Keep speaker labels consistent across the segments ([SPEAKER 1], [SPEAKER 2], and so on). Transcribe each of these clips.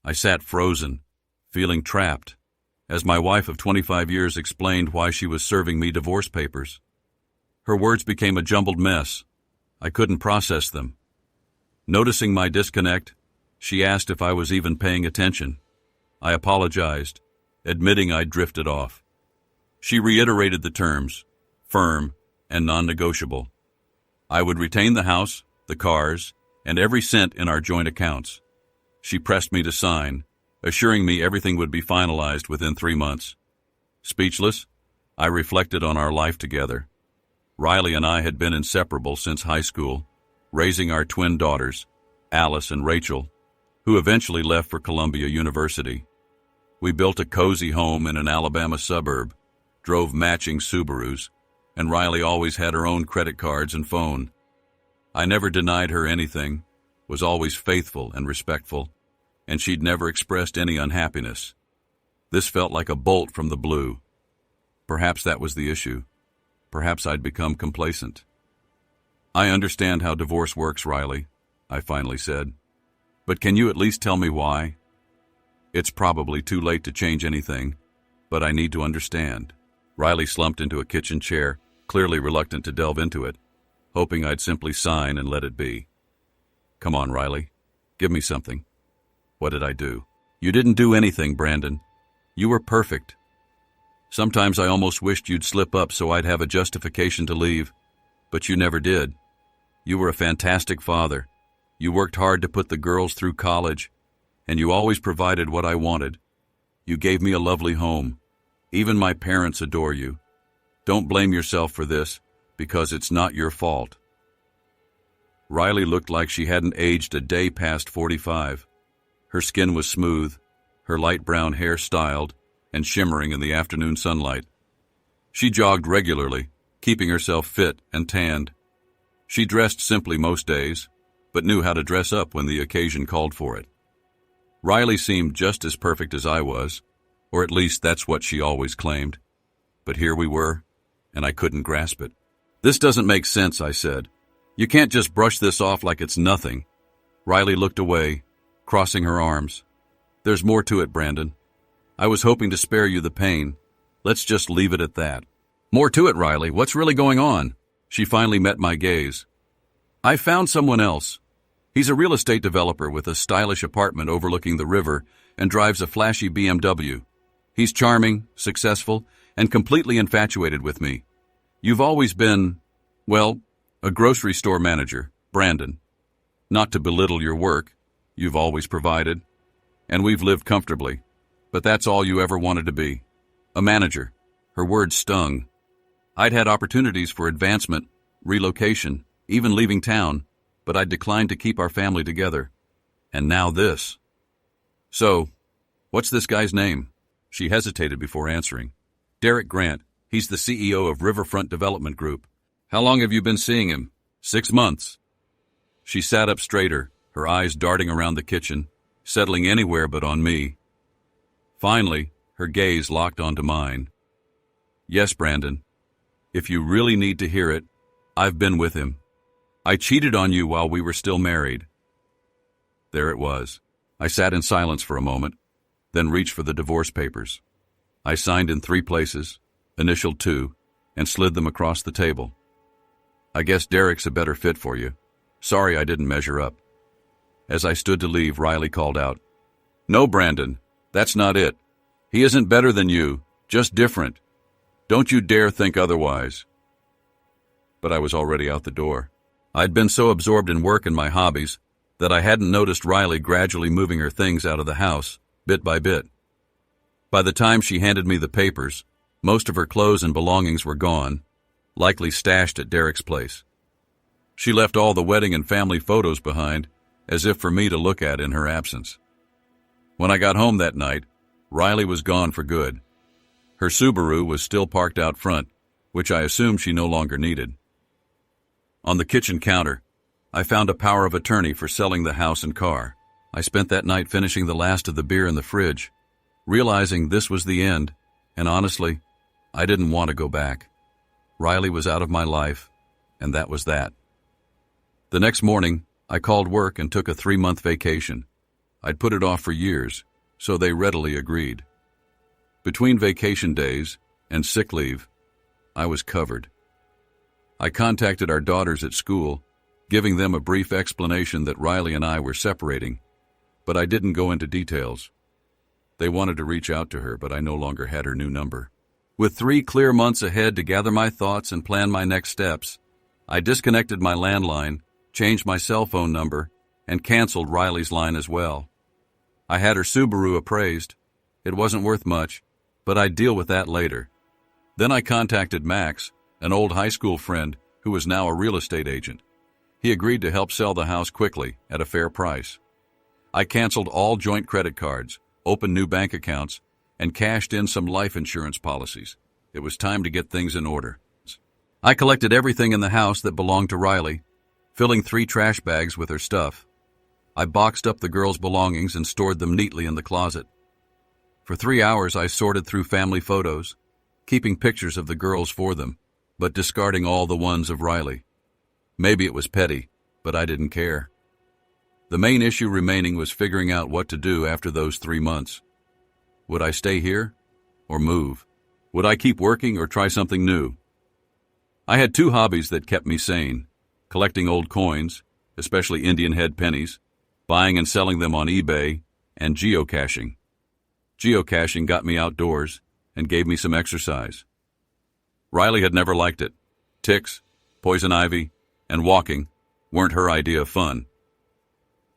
[SPEAKER 1] I sat frozen, feeling trapped, as my wife of 25 years explained why she was serving me divorce papers. Her words became a jumbled mess. I couldn't process them. Noticing my disconnect, she asked if I was even paying attention. I apologized, admitting I'd drifted off. She reiterated the terms, firm and non-negotiable. I would retain the house, the cars, and every cent in our joint accounts. She pressed me to sign, assuring me everything would be finalized within 3 months. Speechless, I reflected on our life together. Riley and I had been inseparable since high school, raising our twin daughters, Alice and Rachel, who eventually left for Columbia University. We built a cozy home in an Alabama suburb, drove matching Subarus, and Riley always had her own credit cards and phone. I never denied her anything, was always faithful and respectful, and she'd never expressed any unhappiness. This felt like a bolt from the blue. Perhaps that was the issue. Perhaps I'd become complacent. I understand how divorce works, Riley, I finally said. But can you at least tell me why? It's probably too late to change anything, but I need to understand. Riley slumped into a kitchen chair, clearly reluctant to delve into it, hoping I'd simply sign and let it be. Come on, Riley. Give me something. What did I do? You didn't do anything, Brandon. You were perfect. Sometimes I almost wished you'd slip up so I'd have a justification to leave, but you never did. You were a fantastic father. You worked hard to put the girls through college, and you always provided what I wanted. You gave me a lovely home. Even my parents adore you. Don't blame yourself for this, because it's not your fault. Riley looked like she hadn't aged a day past 45. Her skin was smooth, her light brown hair styled and shimmering in the afternoon sunlight. She jogged regularly, keeping herself fit and tanned. She dressed simply most days, but knew how to dress up when the occasion called for it. Riley seemed just as perfect as I was, or at least that's what she always claimed. But here we were, and I couldn't grasp it. This doesn't make sense, I said. You can't just brush this off like it's nothing. Riley looked away, crossing her arms. There's more to it, Brandon. I was hoping to spare you the pain. Let's just leave it at that. More to it, Riley. What's really going on? She finally met my gaze. I found someone else. He's a real estate developer with a stylish apartment overlooking the river and drives a flashy BMW. He's charming, successful, and completely infatuated with me. You've always been, well, a grocery store manager, Brandon. Not to belittle your work, you've always provided, and we've lived comfortably. But that's all you ever wanted to be. A manager. Her words stung. I'd had opportunities for advancement, relocation, even leaving town, but I'd declined to keep our family together. And now this. So, what's this guy's name? She hesitated before answering. Derek Grant. He's the CEO of Riverfront Development Group. How long have you been seeing him? 6 months. She sat up straighter, her eyes darting around the kitchen, settling anywhere but on me. Finally, her gaze locked onto mine. Yes, Brandon. If you really need to hear it, I've been with him. I cheated on you while we were still married. There it was. I sat in silence for a moment, then reached for the divorce papers. I signed in 3 places, initialed 2, and slid them across the table. I guess Derek's a better fit for you. Sorry I didn't measure up. As I stood to leave, Riley called out, No, Brandon. That's not it. He isn't better than you, just different. Don't you dare think otherwise. But I was already out the door. I'd been so absorbed in work and my hobbies that I hadn't noticed Riley gradually moving her things out of the house, bit by bit. By the time she handed me the papers, most of her clothes and belongings were gone, likely stashed at Derek's place. She left all the wedding and family photos behind, as if for me to look at in her absence. When I got home that night, Riley was gone for good. Her Subaru was still parked out front, which I assumed she no longer needed. On the kitchen counter, I found a power of attorney for selling the house and car. I spent that night finishing the last of the beer in the fridge, realizing this was the end, and honestly, I didn't want to go back. Riley was out of my life, and that was that. The next morning, I called work and took a 3-month vacation. I'd put it off for years, so they readily agreed. Between vacation days and sick leave, I was covered. I contacted our daughters at school, giving them a brief explanation that Riley and I were separating, but I didn't go into details. They wanted to reach out to her, but I no longer had her new number. With 3 clear months ahead to gather my thoughts and plan my next steps, I disconnected my landline, changed my cell phone number, and canceled Riley's line as well. I had her Subaru appraised. It wasn't worth much, but I'd deal with that later. Then I contacted Max, an old high school friend who was now a real estate agent. He agreed to help sell the house quickly at a fair price. I canceled all joint credit cards, opened new bank accounts, and cashed in some life insurance policies. It was time to get things in order. I collected everything in the house that belonged to Riley, filling 3 trash bags with her stuff. I boxed up the girls' belongings and stored them neatly in the closet. For 3 hours I sorted through family photos, keeping pictures of the girls for them, but discarding all the ones of Riley. Maybe it was petty, but I didn't care. The main issue remaining was figuring out what to do after those 3 months. Would I stay here or move? Would I keep working or try something new? I had 2 hobbies that kept me sane: collecting old coins, especially Indian head pennies, buying and selling them on eBay, and geocaching. Geocaching got me outdoors and gave me some exercise. Riley had never liked it. Ticks, poison ivy, and walking weren't her idea of fun.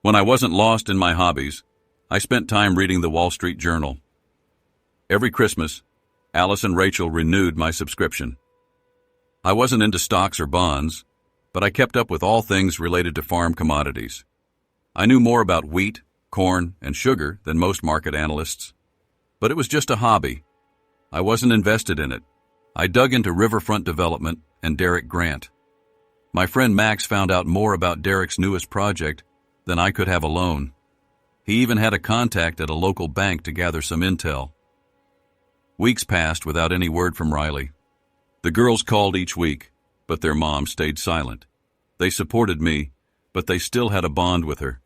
[SPEAKER 1] When I wasn't lost in my hobbies, I spent time reading the Wall Street Journal. Every Christmas, Alice and Rachel renewed my subscription. I wasn't into stocks or bonds, but I kept up with all things related to farm commodities. I knew more about wheat, corn, and sugar than most market analysts, but it was just a hobby. I wasn't invested in it. I dug into riverfront development and Derek Grant. My friend Max found out more about Derek's newest project than I could have alone. He even had a contact at a local bank to gather some intel. Weeks passed without any word from Riley. The girls called each week, but their mom stayed silent. They supported me, but they still had a bond with her.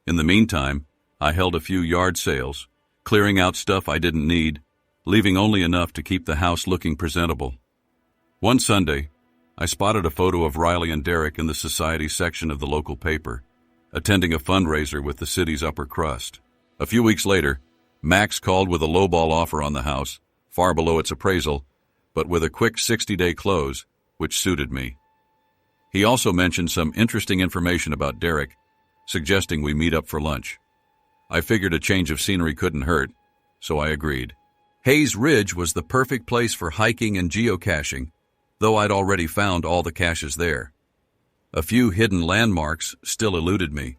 [SPEAKER 1] In the meantime, I held a few yard sales, clearing out stuff I didn't need, leaving only enough to keep the house looking presentable. One Sunday, I spotted a photo of Riley and Derek in the society section of the local paper, attending a fundraiser with the city's upper crust. A few weeks later, Max called with a lowball offer on the house, far below its appraisal, but with a quick 60-day close, which suited me. He also mentioned some interesting information about Derek, suggesting we meet up for lunch. I figured a change of scenery couldn't hurt, so I agreed. Hayes Ridge was the perfect place for hiking and geocaching, though I'd already found all the caches there. A few hidden landmarks still eluded me.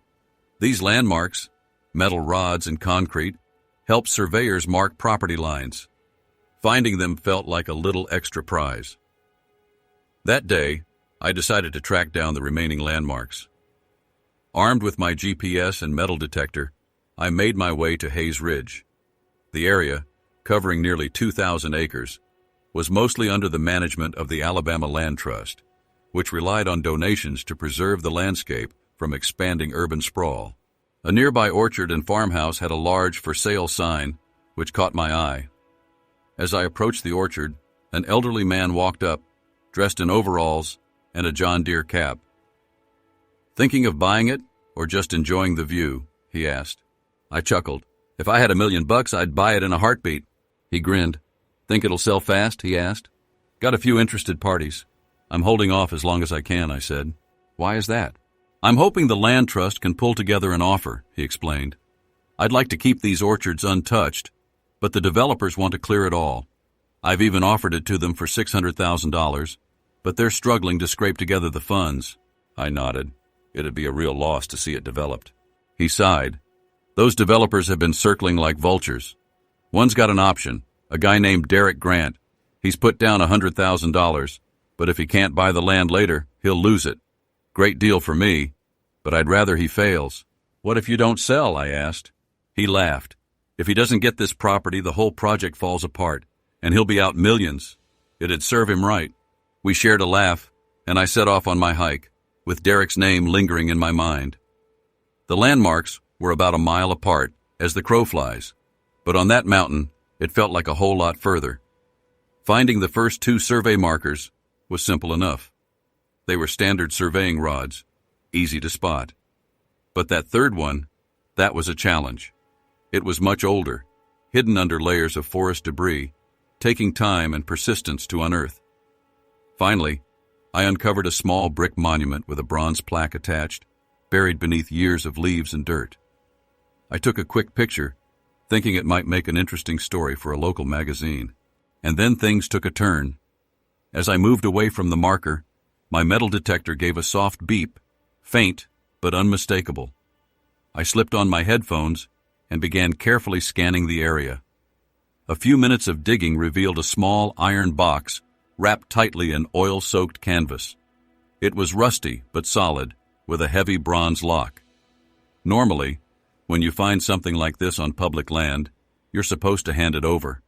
[SPEAKER 1] These landmarks, metal rods and concrete, helped surveyors mark property lines. Finding them felt like a little extra prize. That day, I decided to track down the remaining landmarks. Armed with my GPS and metal detector, I made my way to Hayes Ridge. The area, covering nearly 2,000 acres, was mostly under the management of the Alabama Land Trust, which relied on donations to preserve the landscape from expanding urban sprawl. A nearby orchard and farmhouse had a large for sale sign, which caught my eye. As I approached the orchard, an elderly man walked up, dressed in overalls and a John Deere cap. "Thinking of buying it, or just enjoying the view?" he asked. I chuckled. "If I had $1 million, I'd buy it in a heartbeat." He grinned. "Think it'll sell fast?" he asked. "Got a few interested parties. I'm holding off as long as I can," I said. "Why is that?" "I'm hoping the land trust can pull together an offer," he explained. "I'd like to keep these orchards untouched, but the developers want to clear it all. I've even offered it to them for $600,000, but they're struggling to scrape together the funds." I nodded. It'd be a real loss to see it developed. He sighed. "Those developers have been circling like vultures. One's got an option, a guy named Derek Grant. He's put down $100,000, but if he can't buy the land later, he'll lose it. Great deal for me, but I'd rather he fails." "What if you don't sell?" I asked. He laughed. "If he doesn't get this property, the whole project falls apart, and he'll be out millions. It'd serve him right." We shared a laugh, and I set off on my hike, with Derek's name lingering in my mind. The landmarks were about a mile apart, as the crow flies, but on that mountain, it felt like a whole lot further. Finding the first 2 survey markers was simple enough. They were standard surveying rods, easy to spot. But that third one, that was a challenge. It was much older, hidden under layers of forest debris, taking time and persistence to unearth. Finally, I uncovered a small brick monument with a bronze plaque attached, buried beneath years of leaves and dirt. I took a quick picture, thinking it might make an interesting story for a local magazine. And then things took a turn. As I moved away from the marker, my metal detector gave a soft beep, faint but unmistakable. I slipped on my headphones and began carefully scanning the area. A few minutes of digging revealed a small iron box wrapped tightly in oil-soaked canvas. It was rusty but solid, with a heavy bronze lock. Normally, when you find something like this on public land, you're supposed to hand it over.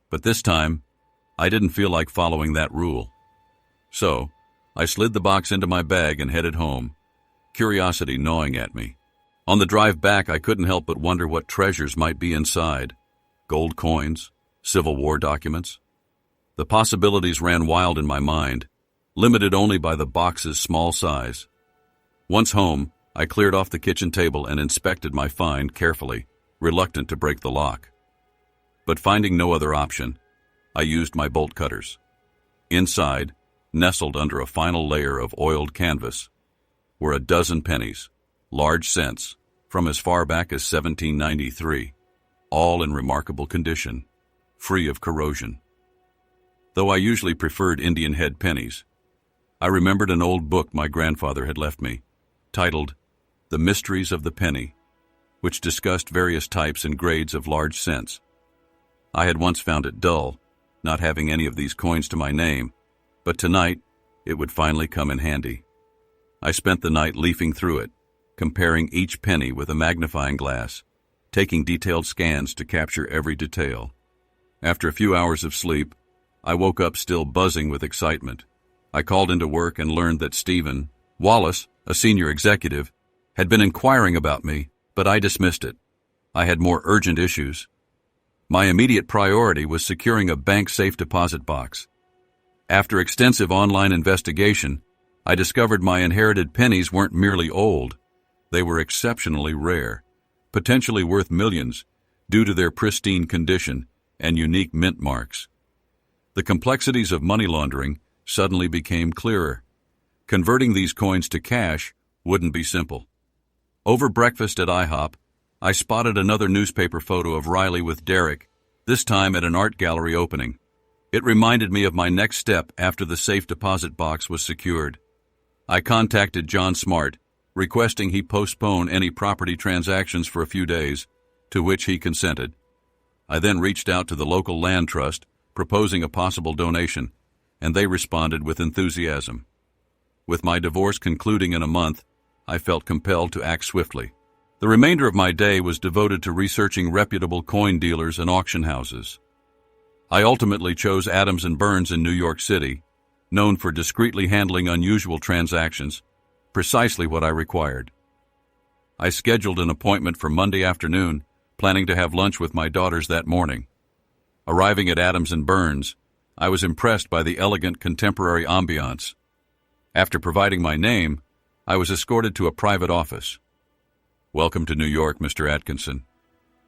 [SPEAKER 1] But this time, I didn't feel like following that rule. So, I slid the box into my bag and headed home, curiosity gnawing at me. On the drive back, I couldn't help but wonder what treasures might be inside. Gold coins, Civil War documents. The possibilities ran wild in my mind, limited only by the box's small size. Once home, I cleared off the kitchen table and inspected my find carefully, reluctant to break the lock. But finding no other option, I used my bolt cutters. Inside, nestled under a final layer of oiled canvas, were a dozen pennies, large cents, from as far back as 1793, all in remarkable condition, free of corrosion. Though I usually preferred Indian head pennies, I remembered an old book my grandfather had left me, titled The Mysteries of the Penny, which discussed various types and grades of large cents. I had once found it dull, not having any of these coins to my name, but tonight it would finally come in handy. I spent the night leafing through it, comparing each penny with a magnifying glass, taking detailed scans to capture every detail. After a few hours of sleep, I woke up still buzzing with excitement. I called into work and learned that Stephen Wallace, a senior executive, had been inquiring about me, but I dismissed it. I had more urgent issues. My immediate priority was securing a bank safe deposit box. After extensive online investigation, I discovered my inherited pennies weren't merely old. They were exceptionally rare, potentially worth millions, due to their pristine condition and unique mint marks. The complexities of money laundering suddenly became clearer. Converting these coins to cash wouldn't be simple. Over breakfast at IHOP, I spotted another newspaper photo of Riley with Derek, this time at an art gallery opening. It reminded me of my next step after the safe deposit box was secured. I contacted John Smart, requesting he postpone any property transactions for a few days, to which he consented. I then reached out to the local land trust, proposing a possible donation, and they responded with enthusiasm. With my divorce concluding in a month, I felt compelled to act swiftly. The remainder of my day was devoted to researching reputable coin dealers and auction houses. I ultimately chose Adams & Burns in New York City, known for discreetly handling unusual transactions, precisely what I required. I scheduled an appointment for Monday afternoon, planning to have lunch with my daughters that morning. Arriving at Adams & Burns, I was impressed by the elegant contemporary ambiance. After providing my name, I was escorted to a private office. "Welcome to New York, Mr. Atkinson.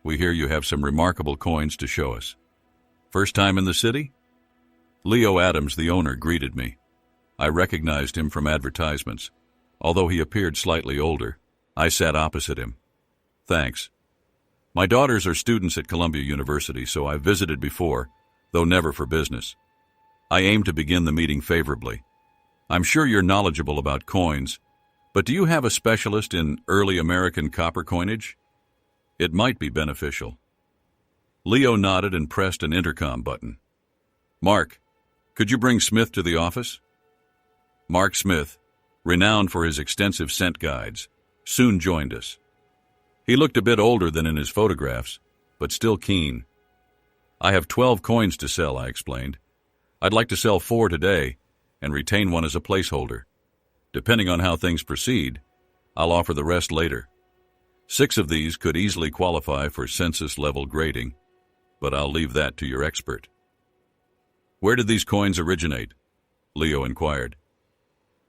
[SPEAKER 1] We hear you have some remarkable coins to show us. First time in the city?" Leo Adams, the owner, greeted me. I recognized him from advertisements. Although he appeared slightly older, I sat opposite him. "Thanks. My daughters are students at Columbia University, so I've visited before, though never for business. I aim to begin the meeting favorably. I'm sure you're knowledgeable about coins, but do you have a specialist in early American copper coinage? It might be beneficial." Leo nodded and pressed an intercom button. "Mark, could you bring Smith to the office?" Mark Smith, renowned for his extensive cent guides, soon joined us. He looked a bit older than in his photographs, but still keen. "I have 12 coins to sell," I explained. "I'd like to sell 4 today and retain one as a placeholder. Depending on how things proceed, I'll offer the rest later." 6 of these could easily qualify for census-level grading, but I'll leave that to your expert. Where did these coins originate? Leo inquired.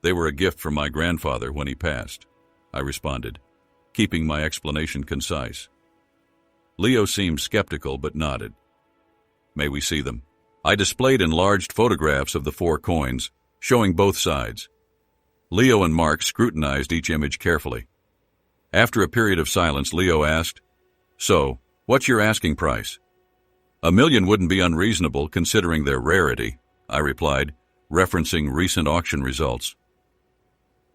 [SPEAKER 1] They were a gift from my grandfather when he passed, I responded, keeping my explanation concise. Leo seemed skeptical but nodded. May we see them? I displayed enlarged photographs of the 4 coins, showing both sides. Leo and Mark scrutinized each image carefully. After a period of silence, Leo asked, "So, what's your asking price?" "$1 million wouldn't be unreasonable considering their rarity," I replied, referencing recent auction results.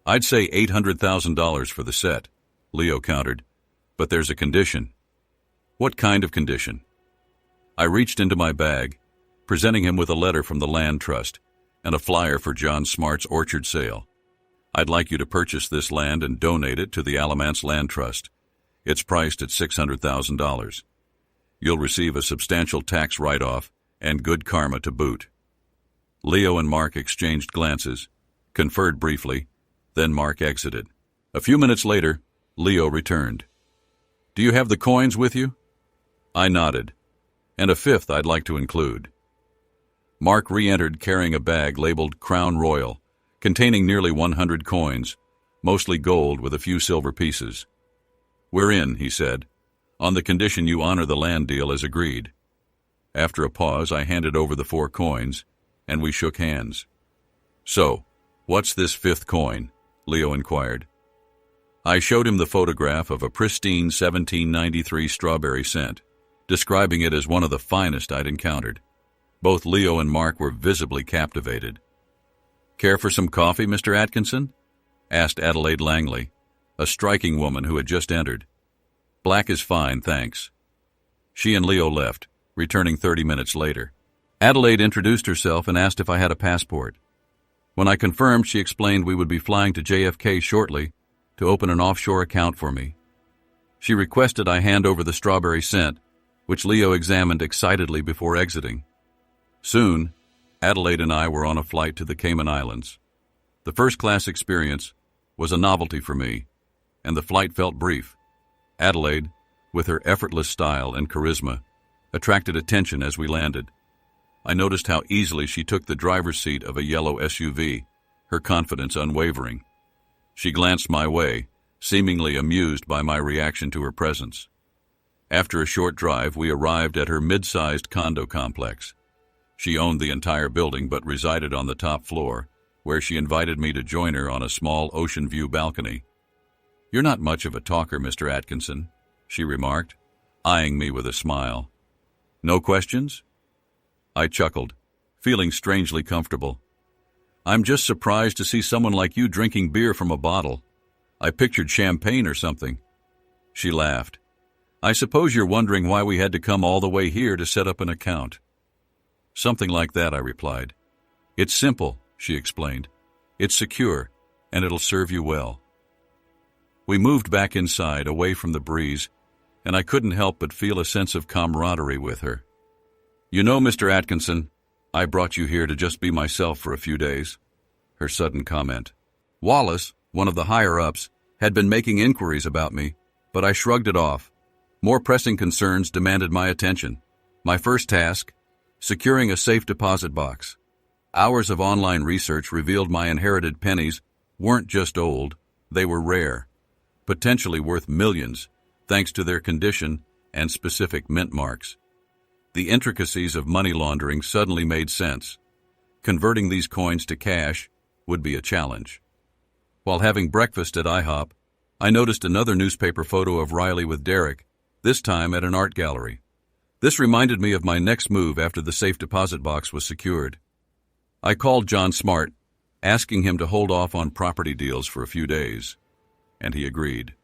[SPEAKER 1] "I'd say $800,000 for the set," Leo countered, "but there's a condition." "What kind of condition?" I reached into my bag, presenting him with a letter from the Land Trust and a flyer for John Smart's orchard sale. "I'd like you to purchase this land and donate it to the Alamance Land Trust. It's priced at $600,000. You'll receive a substantial tax write-off and good karma to boot." Leo and Mark exchanged glances, conferred briefly, then Mark exited. A few minutes later, Leo returned. "Do you have the coins with you?" I nodded. "And a 5th I'd like to include." Mark re-entered carrying a bag labeled Crown Royal, containing nearly 100 coins, mostly gold with a few silver pieces. "We're in," he said, "on the condition you honor the land deal as agreed." After a pause, I handed over the 4 coins, and we shook hands. "So, what's this 5th coin?" Leo inquired. I showed him the photograph of a pristine 1793 strawberry scent, describing it as one of the finest I'd encountered. Both Leo and Mark were visibly captivated. "Care for some coffee, Mr. Atkinson?" asked Adelaide Langley, a striking woman who had just entered. "Black is fine, thanks." She and Leo left, returning 30 minutes later. Adelaide introduced herself and asked if I had a passport. When I confirmed, she explained we would be flying to JFK shortly to open an offshore account for me. She requested I hand over the strawberry scent, which Leo examined excitedly before exiting. Soon, Adelaide and I were on a flight to the Cayman Islands. The first-class experience was a novelty for me, and the flight felt brief. Adelaide, with her effortless style and charisma, attracted attention as we landed. I noticed how easily she took the driver's seat of a yellow SUV, her confidence unwavering. She glanced my way, seemingly amused by my reaction to her presence. After a short drive, we arrived at her mid-sized condo complex. She owned the entire building but resided on the top floor, where she invited me to join her on a small ocean view balcony. "You're not much of a talker, Mr. Atkinson," she remarked, eyeing me with a smile. "No questions?" I chuckled, feeling strangely comfortable. "I'm just surprised to see someone like you drinking beer from a bottle. I pictured champagne or something." She laughed. "I suppose you're wondering why we had to come all the way here to set up an account." "Something like that," I replied. "It's simple," she explained. "It's secure, and it'll serve you well." We moved back inside, away from the breeze, and I couldn't help but feel a sense of camaraderie with her. "You know, Mr. Atkinson, I brought you here to just be myself for a few days." Her sudden comment. Wallace, one of the higher-ups, had been making inquiries about me, but I shrugged it off. More pressing concerns demanded my attention. My first task, securing a safe deposit box. Hours of online research revealed my inherited pennies weren't just old, they were rare, potentially worth millions, thanks to their condition and specific mint marks. The intricacies of money laundering suddenly made sense. Converting these coins to cash would be a challenge. While having breakfast at IHOP, I noticed another newspaper photo of Riley with Derek, this time at an art gallery. This reminded me of my next move after the safe deposit box was secured. I called John Smart, asking him to hold off on property deals for a few days, and he agreed.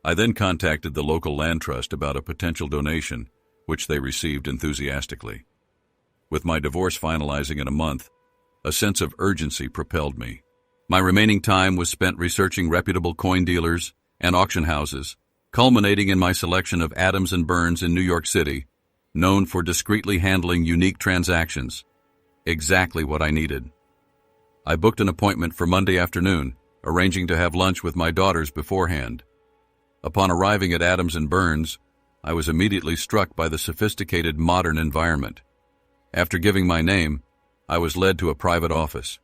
[SPEAKER 1] I then contacted the local land trust about a potential donation, which they received enthusiastically. With my divorce finalizing in a month, a sense of urgency propelled me. My remaining time was spent researching reputable coin dealers and auction houses, culminating in my selection of Adams & Burns in New York City, known for discreetly handling unique transactions. Exactly what I needed. I booked an appointment for Monday afternoon, arranging to have lunch with my daughters beforehand. Upon arriving at Adams and Burns, I was immediately struck by the sophisticated modern environment. After giving my name, I was led to a private office.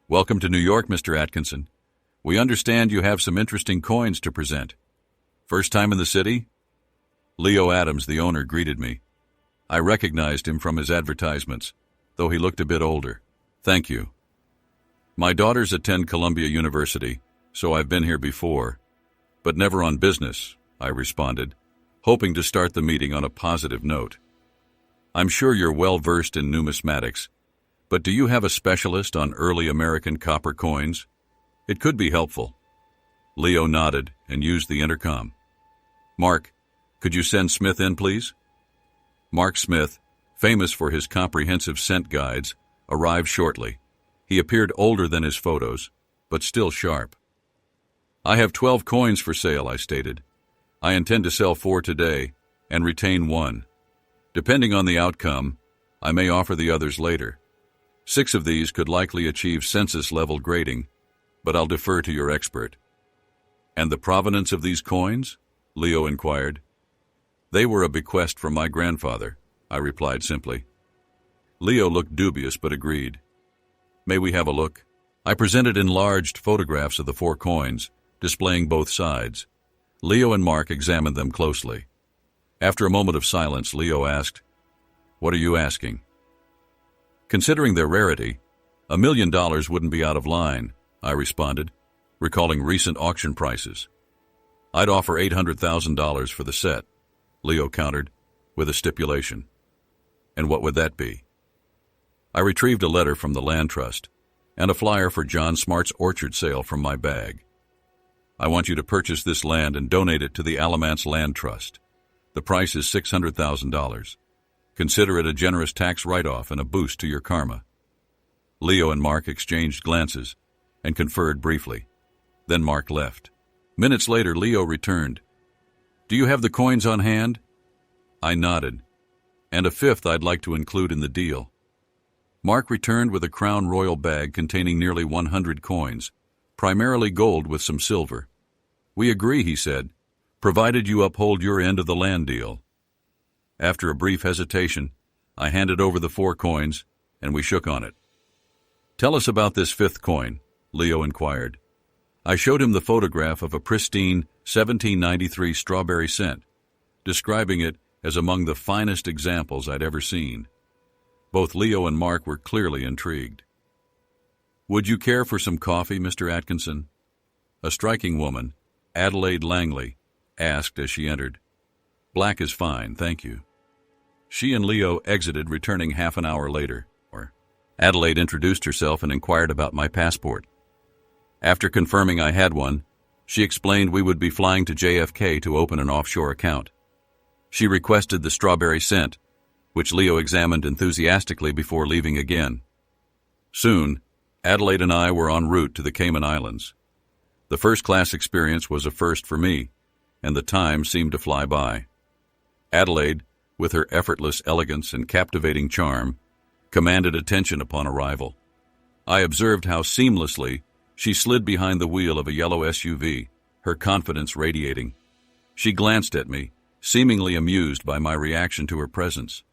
[SPEAKER 1] "Welcome to New York, Mr. Atkinson. We understand you have some interesting coins to present. First time in the city?" Leo Adams, the owner, greeted me. I recognized him from his advertisements, though he looked a bit older. "Thank you. My daughters attend Columbia University, so I've been here before, but never on business," I responded, hoping to start the meeting on a positive note. "I'm sure you're well versed in numismatics, but do you have a specialist on early American copper coins? It could be helpful." Leo nodded and used the intercom. "Mark, could you send Smith in, please?" Mark Smith, famous for his comprehensive scent guides, arrived shortly. He appeared older than his photos, but still sharp. "I have 12 coins for sale," I stated. "I intend to sell 4 today and retain 1. Depending on the outcome, I may offer the others later. 6 of these could likely achieve census-level grading, but I'll defer to your expert." "And the provenance of these coins?" Leo inquired. "They were a bequest from my grandfather," I replied simply. Leo looked dubious but agreed. "May we have a look?" I presented enlarged photographs of the 4 coins, displaying both sides. Leo and Mark examined them closely. After a moment of silence, Leo asked, "What are you asking?" "Considering their rarity, $1 million wouldn't be out of line," I responded, recalling recent auction prices. "I'd offer $800,000 for the set," Leo countered, with a stipulation. "And what would that be?" I retrieved a letter from the land trust and a flyer for John Smart's orchard sale from my bag. "I want you to purchase this land and donate it to the Alamance Land Trust. The price is $600,000. Consider it a generous tax write-off and a boost to your karma." Leo and Mark exchanged glances and conferred briefly. Then Mark left. Minutes later, Leo returned. "Do you have the coins on hand?" I nodded. "And a 5th I'd like to include in the deal." Mark returned with a Crown Royal bag containing nearly 100 coins, primarily gold with some silver. "We agree," he said, "provided you uphold your end of the land deal." After a brief hesitation, I handed over the 4 coins, and we shook on it. "Tell us about this 5th coin," Leo inquired. I showed him the photograph of a pristine 1793 strawberry scent, describing it as among the finest examples I'd ever seen. Both Leo and Mark were clearly intrigued. "Would you care for some coffee, Mr. Atkinson?" A striking woman, Adelaide Langley, asked as she entered. "Black is fine, thank you." She and Leo exited, returning half an hour later. Adelaide introduced herself and inquired about my passport. After confirming I had one, she explained we would be flying to JFK to open an offshore account. She requested the strawberry scent, which Leo examined enthusiastically before leaving again. Soon, Adelaide and I were en route to the Cayman Islands. The first-class experience was a first for me, and the time seemed to fly by. Adelaide, with her effortless elegance and captivating charm, commanded attention upon arrival. I observed how seamlessly she slid behind the wheel of a yellow SUV, her confidence radiating. She glanced at me, seemingly amused by my reaction to her presence.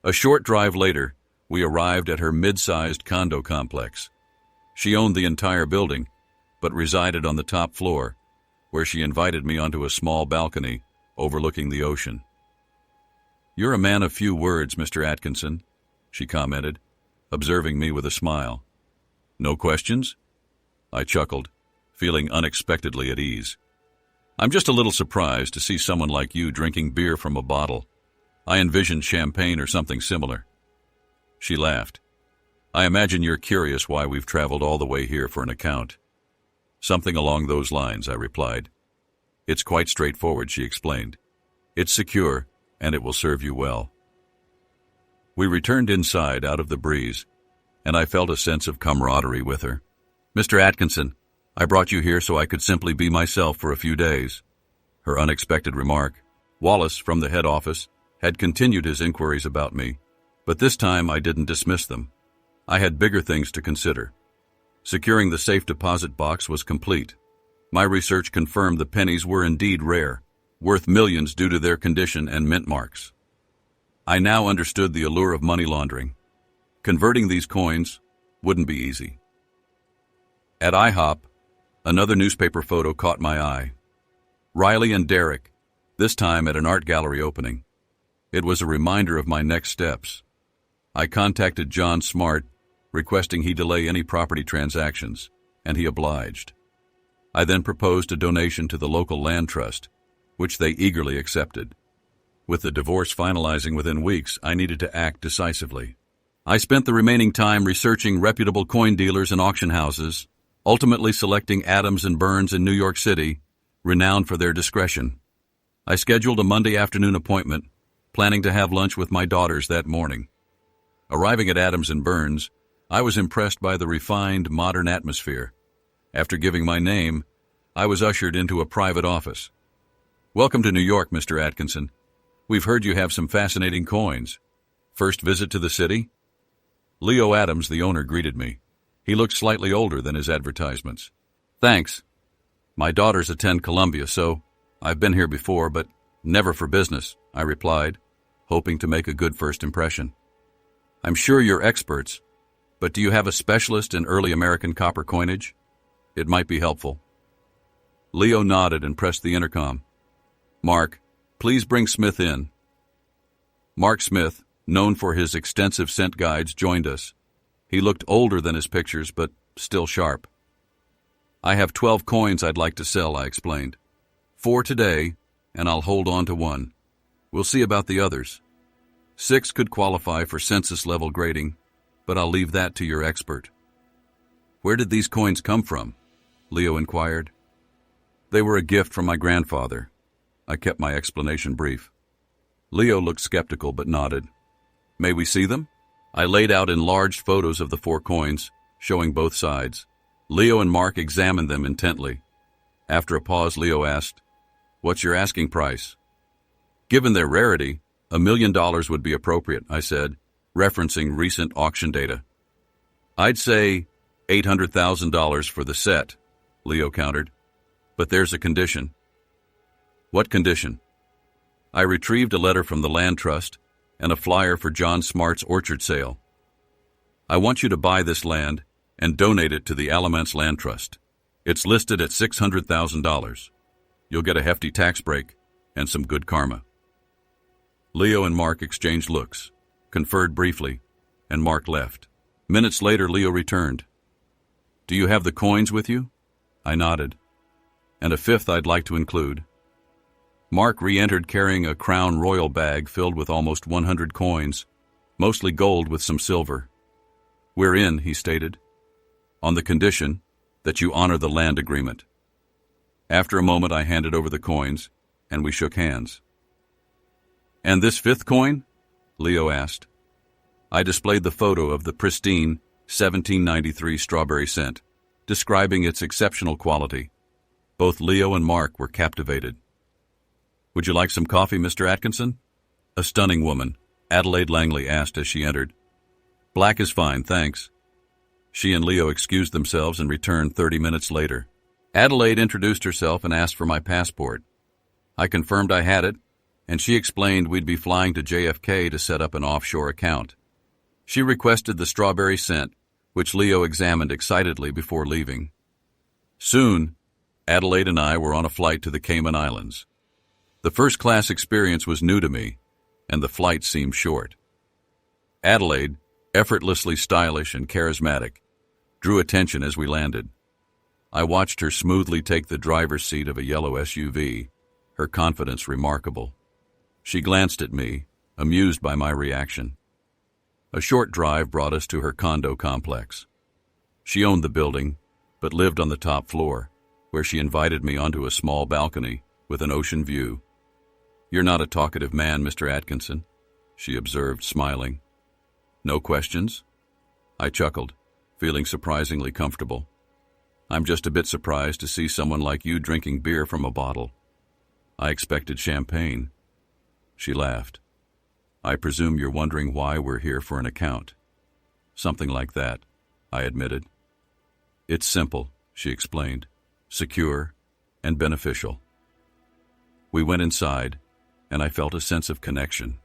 [SPEAKER 1] A short drive later, we arrived at her mid-sized condo complex. She owned the entire building, but resided on the top floor, where she invited me onto a small balcony overlooking the ocean. "You're a man of few words, Mr. Atkinson," she commented, observing me with a smile. "No questions?" I chuckled, feeling unexpectedly at ease. "I'm just a little surprised to see someone like you drinking beer from a bottle. I envisioned champagne or something similar." She laughed. "I imagine you're curious why we've traveled all the way here for an account." "Something along those lines," I replied. "It's quite straightforward," she explained. "It's secure, and it will serve you well." We returned inside out of the breeze, and I felt a sense of camaraderie with her. "Mr. Atkinson, I brought you here so I could simply be myself for a few days." Her unexpected remark. Wallace, from the head office, had continued his inquiries about me, but this time I didn't dismiss them. I had bigger things to consider. Securing the safe deposit box was complete. My research confirmed the pennies were indeed rare, worth millions due to their condition and mint marks. I now understood the allure of money laundering. Converting these coins wouldn't be easy. At IHOP, another newspaper photo caught my eye. Riley and Derek, this time at an art gallery opening. It was a reminder of my next steps. I contacted John Smart, requesting he delay any property transactions, and he obliged. I then proposed a donation to the local land trust, which they eagerly accepted. With the divorce finalizing within weeks, I needed to act decisively. I spent the remaining time researching reputable coin dealers and auction houses, ultimately selecting Adams and Burns in New York City, renowned for their discretion. I scheduled a Monday afternoon appointment, planning to have lunch with my daughters that morning. Arriving at Adams and Burns, I was impressed by the refined, modern atmosphere. After giving my name, I was ushered into a private office. "Welcome to New York, Mr. Atkinson. We've heard you have some fascinating coins. First visit to the city?" Leo Adams, the owner, greeted me. He looked slightly older than his advertisements. "Thanks. My daughters attend Columbia, so I've been here before, but never for business," I replied, hoping to make a good first impression. "I'm sure you're experts, but do you have a specialist in early American copper coinage? It might be helpful." Leo nodded and pressed the intercom. "Mark, please bring Smith in." Mark Smith, known for his extensive scent guides, joined us. He looked older than his pictures, but still sharp. "I have 12 coins I'd like to sell," I explained. 4 today, and I'll hold on to 1. We'll see about the others. 6 could qualify for census-level grading, but I'll leave that to your expert." "Where did these coins come from?" Leo inquired. "They were a gift from my grandfather." I kept my explanation brief. Leo looked skeptical but nodded. "May we see them?" I laid out enlarged photos of the 4 coins, showing both sides. Leo and Mark examined them intently. After a pause, Leo asked, "What's your asking price?" "Given their rarity, $1 million would be appropriate," I said, referencing recent auction data. "I'd say $800,000 for the set," Leo countered. "But there's a condition." "What condition?" I retrieved a letter from the land trust and a flyer for John Smart's orchard sale. "I want you to buy this land and donate it to the Alamance Land Trust. It's listed at $600,000. You'll get a hefty tax break and some good karma." Leo and Mark exchanged looks, conferred briefly, and Mark left. Minutes later, Leo returned. "Do you have the coins with you?" I nodded. "And a 5th I'd like to include." Mark re-entered carrying a Crown Royal bag filled with almost 100 coins, mostly gold with some silver. "We're in," he stated, "on the condition that you honor the land agreement." After a moment, I handed over the coins, and we shook hands. "And this 5th coin?" Leo asked. I displayed the photo of the pristine 1793 strawberry scent, describing its exceptional quality. Both Leo and Mark were captivated. "Would you like some coffee, Mr. Atkinson?" A stunning woman, Adelaide Langley, asked as she entered. "Black is fine, thanks." She and Leo excused themselves and returned 30 minutes later. Adelaide introduced herself and asked for my passport. I confirmed I had it, and she explained we'd be flying to JFK to set up an offshore account. She requested the strawberry scent, which Leo examined excitedly before leaving. Soon, Adelaide and I were on a flight to the Cayman Islands. The first-class experience was new to me, and the flight seemed short. Adelaide, effortlessly stylish and charismatic, drew attention as we landed. I watched her smoothly take the driver's seat of a yellow SUV, her confidence remarkable. She glanced at me, amused by my reaction. A short drive brought us to her condo complex. She owned the building, but lived on the top floor, where she invited me onto a small balcony with an ocean view. "You're not a talkative man, Mr. Atkinson," she observed, smiling. "No questions?" I chuckled, feeling surprisingly comfortable. "I'm just a bit surprised to see someone like you drinking beer from a bottle. I expected champagne." She laughed. "I presume you're wondering why we're here for an account." "Something like that," I admitted. "It's simple," she explained. "Secure, and beneficial. We went inside, and I felt a sense of connection.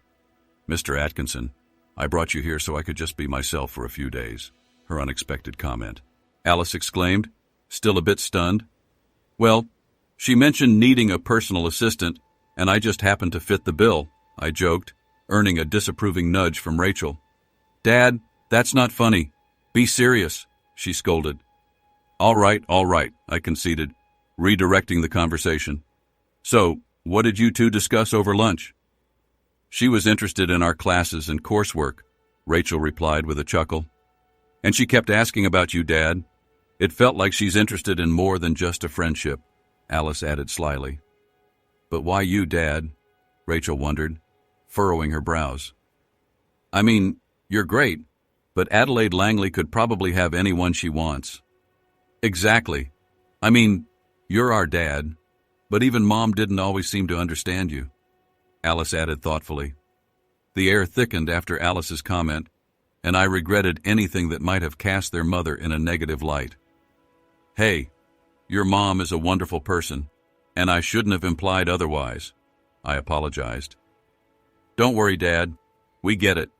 [SPEAKER 1] "Mr. Atkinson, I brought you here so I could just be myself for a few days," her unexpected comment. Alice exclaimed, still a bit stunned. "Well, she mentioned needing a personal assistant, and I just happened to fit the bill," I joked, earning a disapproving nudge from Rachel. "Dad, that's not funny. Be serious," she scolded. All right, I conceded, redirecting the conversation. "So, what did you two discuss over lunch?" "She was interested in our classes and coursework," Rachel replied with a chuckle. "And she kept asking about you, Dad. It felt like she's interested in more than just a friendship," Alice added slyly. "But why you, Dad?" Rachel wondered, furrowing her brows. "I mean, you're great, but Adelaide Langley could probably have anyone she wants." "Exactly. I mean, you're our dad, but even Mom didn't always seem to understand you," Alice added thoughtfully. The air thickened after Alice's comment, and I regretted anything that might have cast their mother in a negative light. "Hey, your mom is a wonderful person, and I shouldn't have implied otherwise," I apologized. "Don't worry, Dad. We get it,"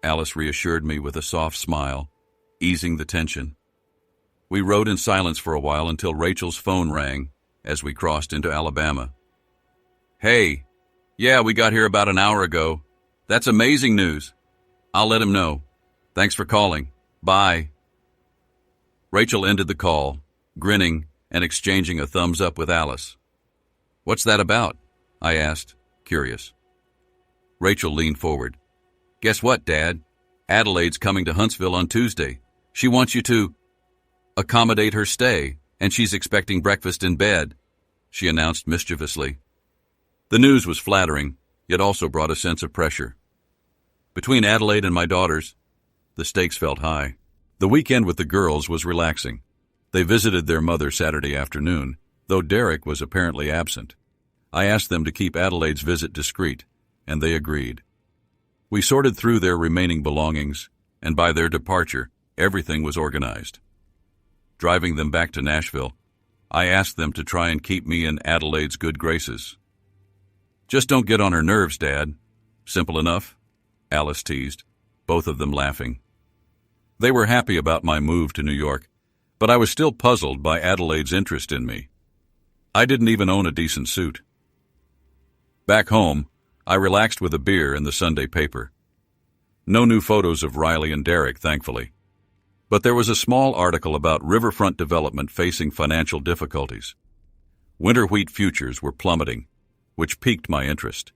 [SPEAKER 1] Alice reassured me with a soft smile, easing the tension. We rode in silence for a while until Rachel's phone rang as we crossed into Alabama. "Hey, yeah, we got here about an hour ago. That's amazing news. I'll let him know. Thanks for calling. Bye." Rachel ended the call, grinning and exchanging a thumbs up with Alice. "What's that about?" I asked, curious. Rachel leaned forward. "Guess what, Dad? Adelaide's coming to Huntsville on Tuesday. She wants you to accommodate her stay, and she's expecting breakfast in bed," she announced mischievously. The news was flattering, yet also brought a sense of pressure. Between Adelaide and my daughters, the stakes felt high. The weekend with the girls was relaxing. They visited their mother Saturday afternoon, though Derek was apparently absent. I asked them to keep Adelaide's visit discreet, and they agreed. We sorted through their remaining belongings, and by their departure, everything was organized. Driving them back to Nashville, I asked them to try and keep me in Adelaide's good graces. "Just don't get on her nerves, Dad." "Simple enough," Alice teased, both of them laughing. They were happy about my move to New York, but I was still puzzled by Adelaide's interest in me. I didn't even own a decent suit. Back home, I relaxed with a beer and the Sunday paper. No new photos of Riley and Derek, thankfully. But there was a small article about riverfront development facing financial difficulties. Winter wheat futures were plummeting, which piqued my interest.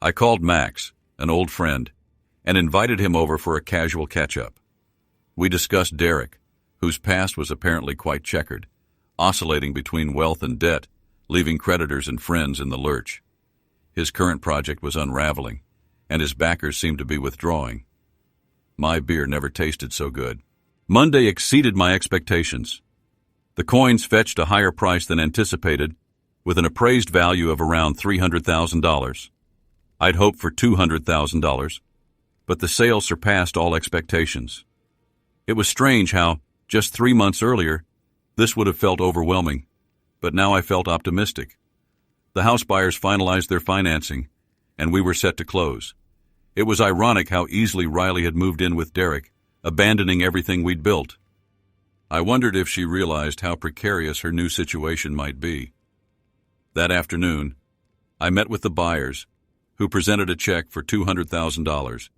[SPEAKER 1] I called Max, an old friend, and invited him over for a casual catch-up. We discussed Derek, whose past was apparently quite checkered, oscillating between wealth and debt, leaving creditors and friends in the lurch. His current project was unraveling, and his backers seemed to be withdrawing. My beer never tasted so good. Monday exceeded my expectations. The coins fetched a higher price than anticipated, with an appraised value of around $300,000. I'd hoped for $200,000, but the sale surpassed all expectations. It was strange how, just 3 months earlier, this would have felt overwhelming, but now I felt optimistic. The house buyers finalized their financing, and we were set to close. It was ironic how easily Riley had moved in with Derek, abandoning everything we'd built. I wondered if she realized how precarious her new situation might be. That afternoon, I met with the buyers, who presented a check for $200,000,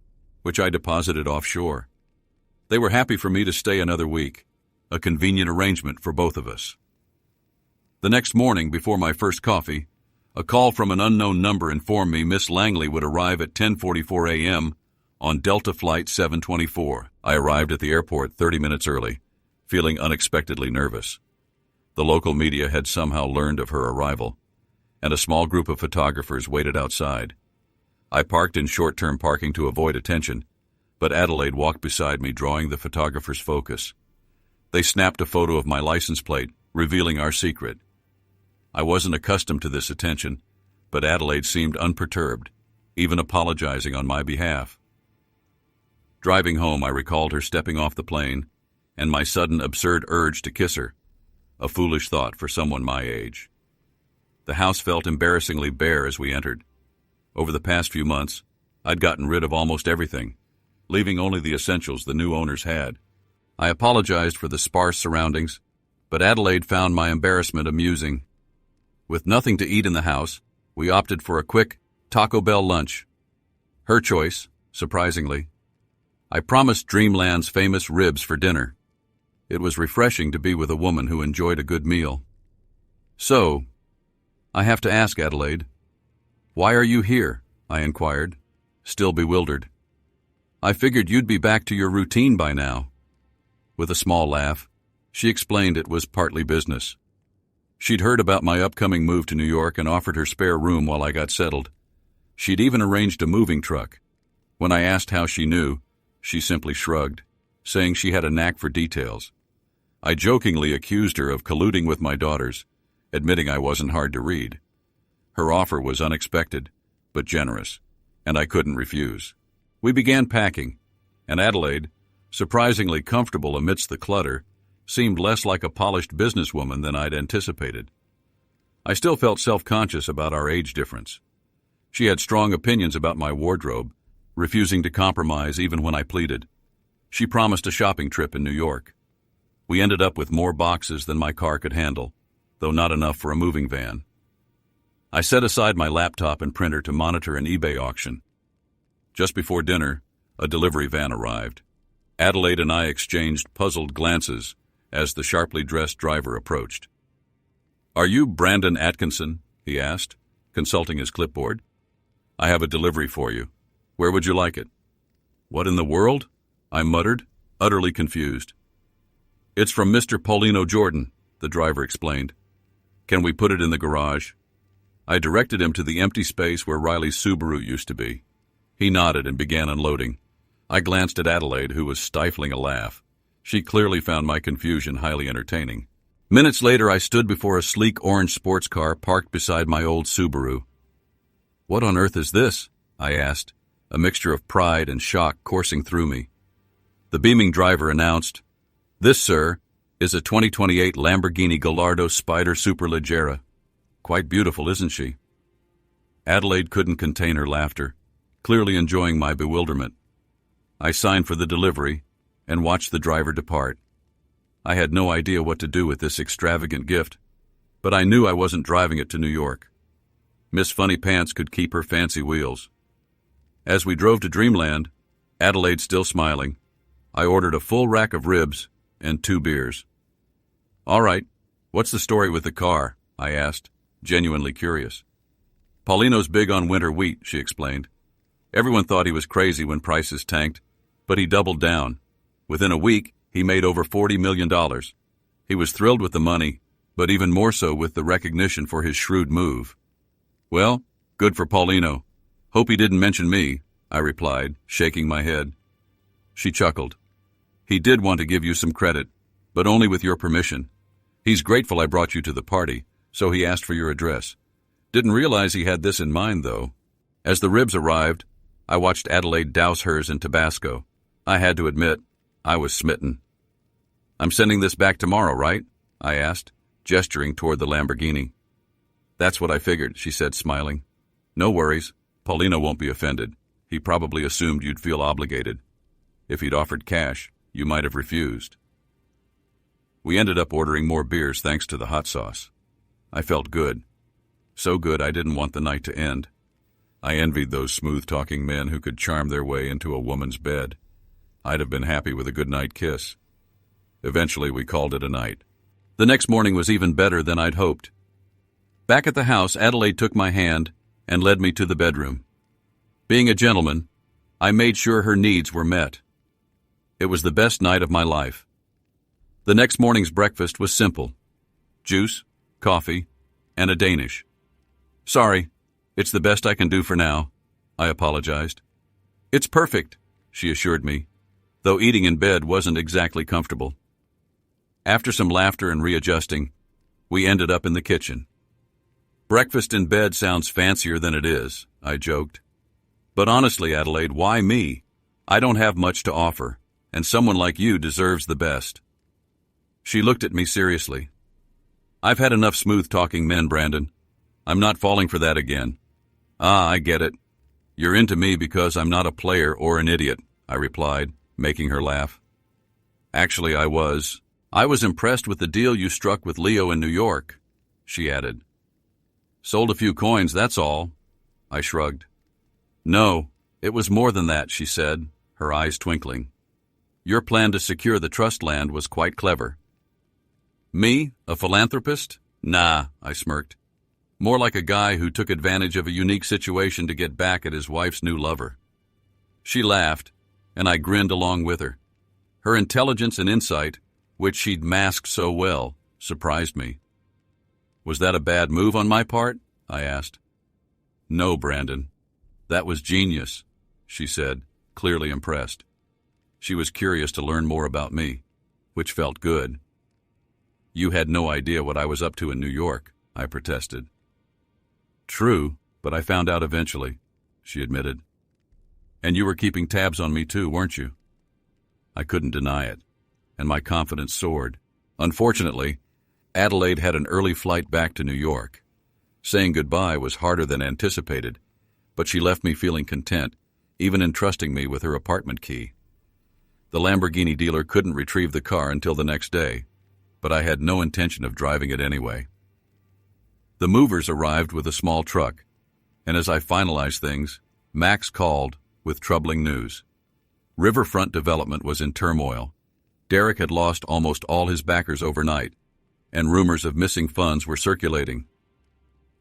[SPEAKER 1] which I deposited offshore. They were happy for me to stay another week, a convenient arrangement for both of us. The next morning, before my first coffee, a call from an unknown number informed me Miss Langley would arrive at 10:44 a.m. on Delta Flight 724. I arrived at the airport 30 minutes early, feeling unexpectedly nervous. The local media had somehow learned of her arrival, and a small group of photographers waited outside. I parked in short-term parking to avoid attention, but Adelaide walked beside me, drawing the photographers' focus. They snapped a photo of my license plate, revealing our secret. I wasn't accustomed to this attention, but Adelaide seemed unperturbed, even apologizing on my behalf. Driving home, I recalled her stepping off the plane, and my sudden absurd urge to kiss her, a foolish thought for someone my age. The house felt embarrassingly bare as we entered. Over the past few months, I'd gotten rid of almost everything, leaving only the essentials the new owners had. I apologized for the sparse surroundings, but Adelaide found my embarrassment amusing. With nothing to eat in the house, we opted for a quick Taco Bell lunch. Her choice, surprisingly. I promised Dreamland's famous ribs for dinner. It was refreshing to be with a woman who enjoyed a good meal. So, I have to ask, Adelaide, why are you here? I inquired, still bewildered. I figured you'd be back to your routine by now. With a small laugh, she explained it was partly business. She'd heard about my upcoming move to New York and offered her spare room while I got settled. She'd even arranged a moving truck. When I asked how she knew, she simply shrugged, saying she had a knack for details. I jokingly accused her of colluding with my daughters, admitting I wasn't hard to read. Her offer was unexpected, but generous, and I couldn't refuse. We began packing, and Adelaide, surprisingly comfortable amidst the clutter, seemed less like a polished businesswoman than I'd anticipated. I still felt self-conscious about our age difference. She had strong opinions about my wardrobe, refusing to compromise even when I pleaded. She promised a shopping trip in New York. We ended up with more boxes than my car could handle, though not enough for a moving van. I set aside my laptop and printer to monitor an eBay auction. Just before dinner, a delivery van arrived. Adelaide and I exchanged puzzled glances as the sharply dressed driver approached. "Are you Brandon Atkinson?" he asked, consulting his clipboard. "I have a delivery for you. Where would you like it?" "What in the world?" I muttered, utterly confused. "It's from Mr. Paulino Jordan," the driver explained. "Can we put it in the garage?" I directed him to the empty space where Riley's Subaru used to be. He nodded and began unloading. I glanced at Adelaide, who was stifling a laugh. She clearly found my confusion highly entertaining. Minutes later, I stood before a sleek orange sports car parked beside my old Subaru. "What on earth is this?" I asked, a mixture of pride and shock coursing through me. The beaming driver announced, "This, sir, is a 2028 Lamborghini Gallardo Spider Superleggera. Quite beautiful, isn't she?" Adelaide couldn't contain her laughter, clearly enjoying my bewilderment. I signed for the delivery and watched the driver depart. I had no idea what to do with this extravagant gift, but I knew I wasn't driving it to New York. Miss Funny Pants could keep her fancy wheels. As we drove to Dreamland, Adelaide still smiling, I ordered a full rack of ribs and 2 beers. "All right, what's the story with the car?" I asked, genuinely curious. "Paulino's big on winter wheat," she explained. "Everyone thought he was crazy when prices tanked, but he doubled down. Within a week, he made over $40 million. He was thrilled with the money, but even more so with the recognition for his shrewd move." "Well, good for Paulino. Hope he didn't mention me," I replied, shaking my head. She chuckled. "He did want to give you some credit, but only with your permission. He's grateful I brought you to the party, so he asked for your address. Didn't realize he had this in mind, though." As the ribs arrived, I watched Adelaide douse hers in Tabasco. I had to admit, I was smitten. "I'm sending this back tomorrow, right?" I asked, gesturing toward the Lamborghini. "That's what I figured," she said, smiling. "No worries. Paulino won't be offended. He probably assumed you'd feel obligated. If he'd offered cash, you might have refused." We ended up ordering more beers thanks to the hot sauce. I felt good. So good I didn't want the night to end. I envied those smooth-talking men who could charm their way into a woman's bed. I'd have been happy with a goodnight kiss. Eventually, we called it a night. The next morning was even better than I'd hoped. Back at the house, Adelaide took my hand and led me to the bedroom. Being a gentleman, I made sure her needs were met. It was the best night of my life. The next morning's breakfast was simple: juice, coffee, and a Danish. "Sorry, it's the best I can do for now," I apologized. "It's perfect," she assured me, though eating in bed wasn't exactly comfortable. After some laughter and readjusting, we ended up in the kitchen. "Breakfast in bed sounds fancier than it is," I joked. "But honestly, Adelaide, why me? I don't have much to offer, and someone like you deserves the best." She looked at me seriously. "I've had enough smooth-talking men, Brandon. I'm not falling for that again. Ah, I get it. You're into me because I'm not a player or an idiot, I replied, making her laugh. Actually, I was. I was impressed with the deal you struck with Leo in New York, she added. Sold a few coins, that's all. I shrugged. No, it was more than that, she said, her eyes twinkling. Your plan to secure the trust land was quite clever. Me, a philanthropist? Nah, I smirked. More like a guy who took advantage of a unique situation to get back at his wife's new lover. She laughed, and I grinned along with her. Her intelligence and insight, which she'd masked so well, surprised me. Was that a bad move on my part? I asked. No, Brandon. That was genius, she said, clearly impressed. She was curious to learn more about me, which felt good. You had no idea what I was up to in New York, I protested. True, but I found out eventually, she admitted. And you were keeping tabs on me too, weren't you? I couldn't deny it, and my confidence soared. Unfortunately, Adelaide had an early flight back to New York. Saying goodbye was harder than anticipated, but she left me feeling content, even entrusting me with her apartment key. The Lamborghini dealer couldn't retrieve the car until the next day, but I had no intention of driving it anyway. The movers arrived with a small truck, and as I finalized things, Max called with troubling news. Riverfront Development was in turmoil. Derek had lost almost all his backers overnight, and rumors of missing funds were circulating.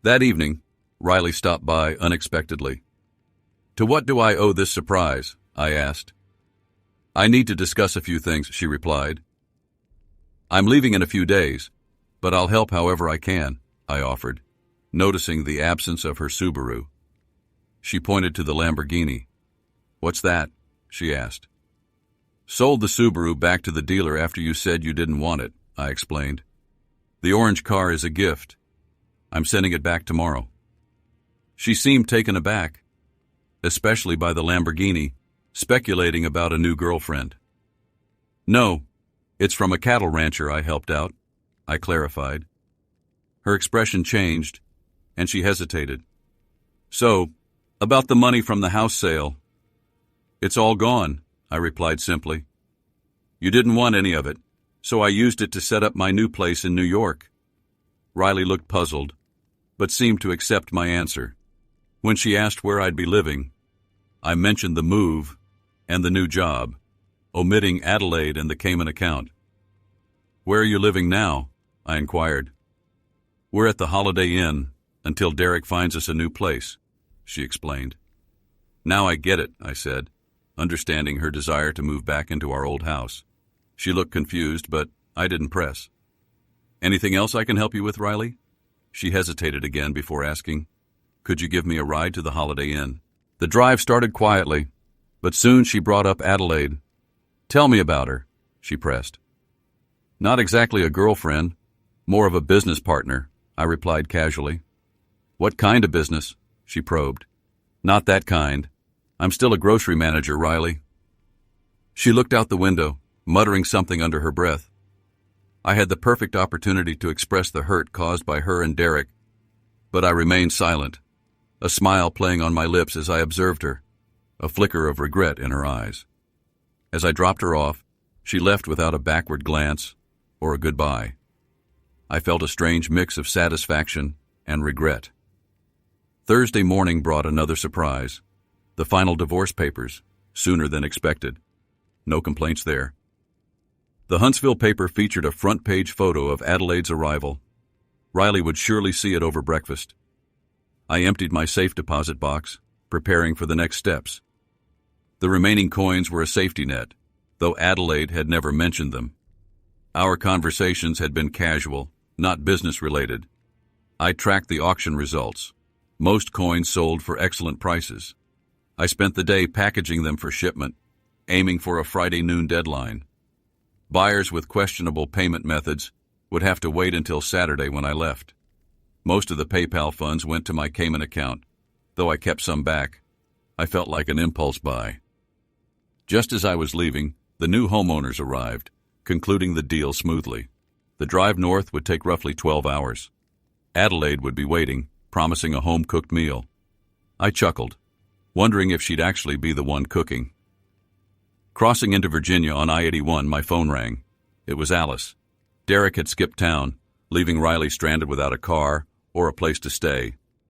[SPEAKER 1] That evening, Riley stopped by unexpectedly. To what do I owe this surprise? I asked. I need to discuss a few things, she replied. I'm leaving in a few days, but I'll help however I can, I offered, noticing the absence of her Subaru. She pointed to the Lamborghini. What's that? She asked. Sold the Subaru back to the dealer after you said you didn't want it, I explained. The orange car is a gift. I'm sending it back tomorrow. She seemed taken aback, especially by the Lamborghini, speculating about a new girlfriend. No, it's from a cattle rancher I helped out, I clarified. Her expression changed, and she hesitated. So, about the money from the house sale. It's all gone, I replied simply. You didn't want any of it, so I used it to set up my new place in New York. Riley looked puzzled, but seemed to accept my answer. When she asked where I'd be living, I mentioned the move and the new job, omitting Adelaide and the Cayman account. Where are you living now? I inquired. We're at the Holiday Inn until Derek finds us a new place, she explained. Now I get it, I said, understanding her desire to move back into our old house. She looked confused, but I didn't press. Anything else I can help you with, Riley? She hesitated again before asking, could you give me a ride to the Holiday Inn? The drive started quietly, but soon she brought up Adelaide. Tell me about her, she pressed. Not exactly a girlfriend, more of a business partner, I replied casually. What kind of business? She probed. Not that kind. I'm still a grocery manager, Riley. She looked out the window, muttering something under her breath. I had the perfect opportunity to express the hurt caused by her and Derek, but I remained silent, a smile playing on my lips as I observed her, a flicker of regret in her eyes. As I dropped her off, she left without a backward glance or a goodbye. I felt a strange mix of satisfaction and regret. Thursday morning brought another surprise. The final divorce papers, sooner than expected. No complaints there. The Huntsville paper featured a front-page photo of Adelaide's arrival. Riley would surely see it over breakfast. I emptied my safe deposit box, preparing for the next steps. The remaining coins were a safety net, though Adelaide had never mentioned them. Our conversations had been casual, not business-related. I tracked the auction results. Most coins sold for excellent prices. I spent the day packaging them for shipment, aiming for a Friday noon deadline. Buyers with questionable payment methods would have to wait until Saturday when I left. Most of the PayPal funds went to my Cayman account, though I kept some back. I felt like an impulse buy. Just as I was leaving, the new homeowners arrived, concluding the deal smoothly. The drive north would take roughly 12 hours. Adelaide would be waiting, promising a home-cooked meal. I chuckled, wondering if she'd actually be the one cooking. Crossing into Virginia on I-81, my phone rang. It was Alice. Derek had skipped town, leaving Riley stranded without a car or a place to stay.